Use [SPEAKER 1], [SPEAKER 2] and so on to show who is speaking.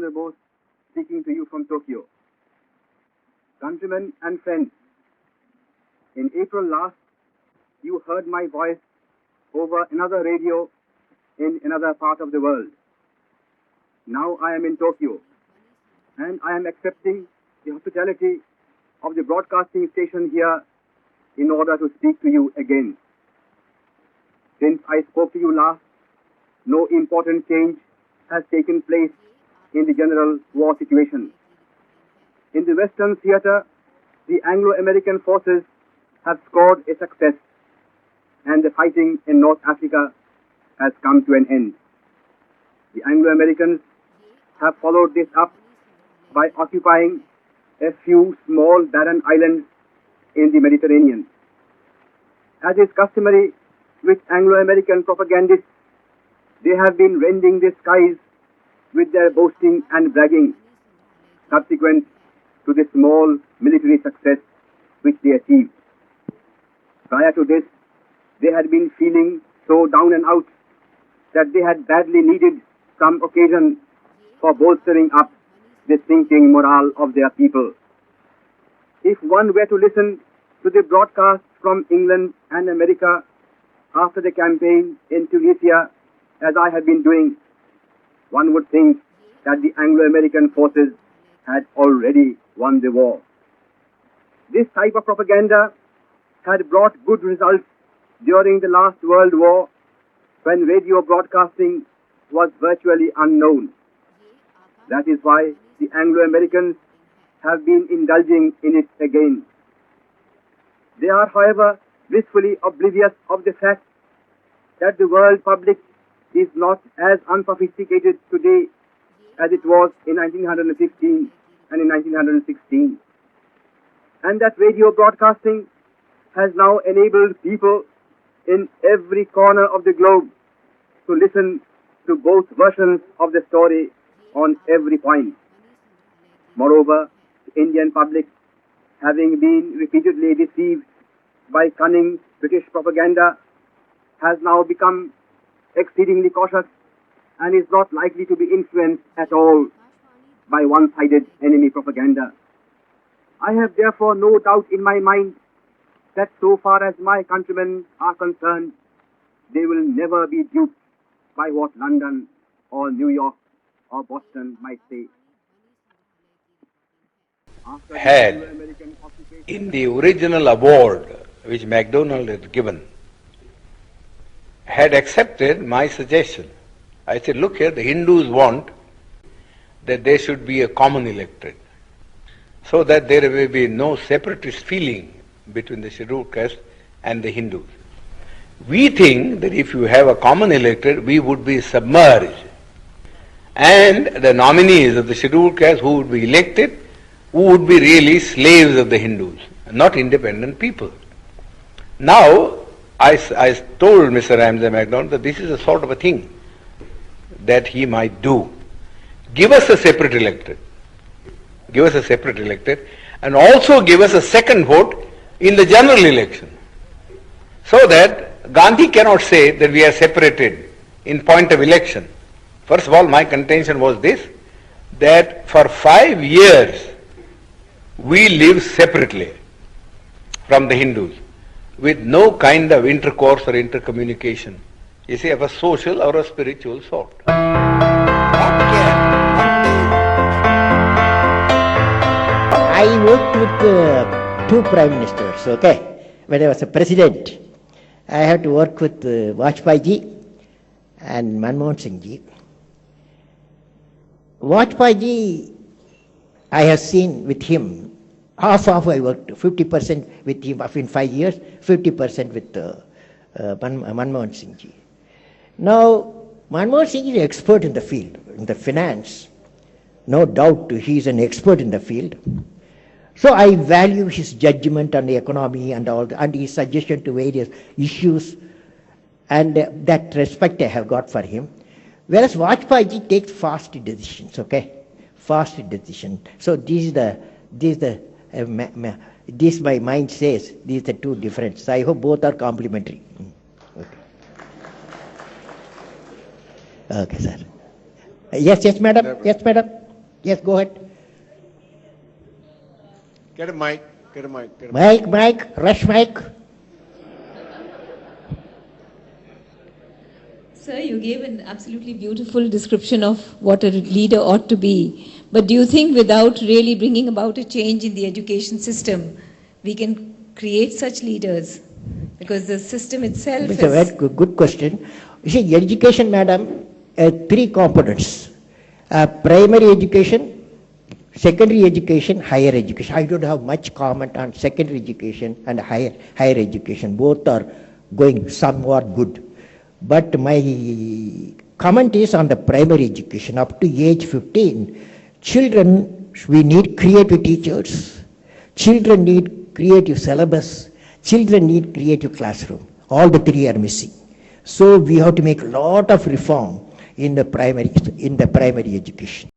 [SPEAKER 1] Chandra Bose speaking to you from Tokyo. Countrymen and friends, in April last, you heard my voice over another radio in another part of the world. Now I am in Tokyo, and I am accepting the hospitality of the broadcasting station here in order to speak to you again. Since I spoke to you last, no important change has taken place in the general war situation. In the Western theater, the Anglo-American forces have scored a success, and the fighting in North Africa has come to an end. The Anglo-Americans have followed this up by occupying a few small barren islands in the Mediterranean. As is customary with Anglo-American propagandists, they have been rending the skies with their boasting and bragging, subsequent to the small military success which they achieved. Prior to this, they had been feeling so down and out that they had badly needed some occasion for bolstering up the sinking morale of their people. If one were to listen to the broadcasts from England and America after the campaign in Tunisia, as I have been doing, one would think that the Anglo-American forces had already won the war. This type of propaganda had brought good results during the last World War, when radio broadcasting was virtually unknown. That is why the Anglo-Americans have been indulging in it again. They are, however, blissfully oblivious of the fact that the world public is not as unsophisticated today as it was in 1915 and in 1916. And that radio broadcasting has now enabled people in every corner of the globe to listen to both versions of the story on every point. Moreover, the Indian public, having been repeatedly deceived by cunning British propaganda, has now become exceedingly cautious and is not likely to be influenced at all by one-sided enemy propaganda. I have therefore no doubt in my mind that so far as my countrymen are concerned, they will never be duped by what London or New York or Boston might say.
[SPEAKER 2] Had in the original award which MacDonald had given, had accepted my suggestion. I said, look here, the Hindus want that there should be a common electorate, so that there may be no separatist feeling between the scheduled caste and the Hindus. We think that if you have a common electorate, we would be submerged, and the nominees of the scheduled caste who would be elected would be really slaves of the Hindus, not independent people. Now, I told Mr. Ramsay MacDonald that this is a sort of a thing that he might do. Give us a separate electorate. Give us a separate electorate, and also give us a second vote in the general election, so that Gandhi cannot say that we are separated in point of election. First of all, my contention was this, that for 5 years we live separately from the Hindus, with no kind of intercourse or intercommunication, you see, of a social or a spiritual sort.
[SPEAKER 3] I worked with 2 prime ministers, okay, when I was a president. I had to work with Vajpayee ji and Manmohan Singh ji. Vajpayee ji, I have seen with him, half I worked, 50% with him in 5 years, 50% with Manmohan Singh ji. Now, Manmohan Singh is an expert in the field, in the finance. No doubt he is an expert in the field. So I value his judgment on the economy and all, and his suggestion to various issues, and that respect I have got for him. Whereas Vajpayee ji takes fast decisions, okay? Fast decision. So this my mind says, these are 2 different. I hope both are complementary. Okay. Okay, sir. Yes, madam. Yes, madam. Yes, go ahead.
[SPEAKER 2] Get a mic. Get a mic. Get a mic.
[SPEAKER 3] Mike, rush mic.
[SPEAKER 4] Sir, you gave an absolutely beautiful description of what a leader ought to be. But do you think without really bringing about a change in the education system, we can create such leaders? Because the system itself
[SPEAKER 3] It's a very good question. You see, education, madam, three components. Primary education, secondary education, higher education. I don't have much comment on secondary education and higher education. Both are going somewhat good. But my comment is on the primary education. Up to age 15, children, we need creative teachers. Children need creative syllabus. Children need creative classroom. All the three are missing. So we have to make a lot of reform in the primary education.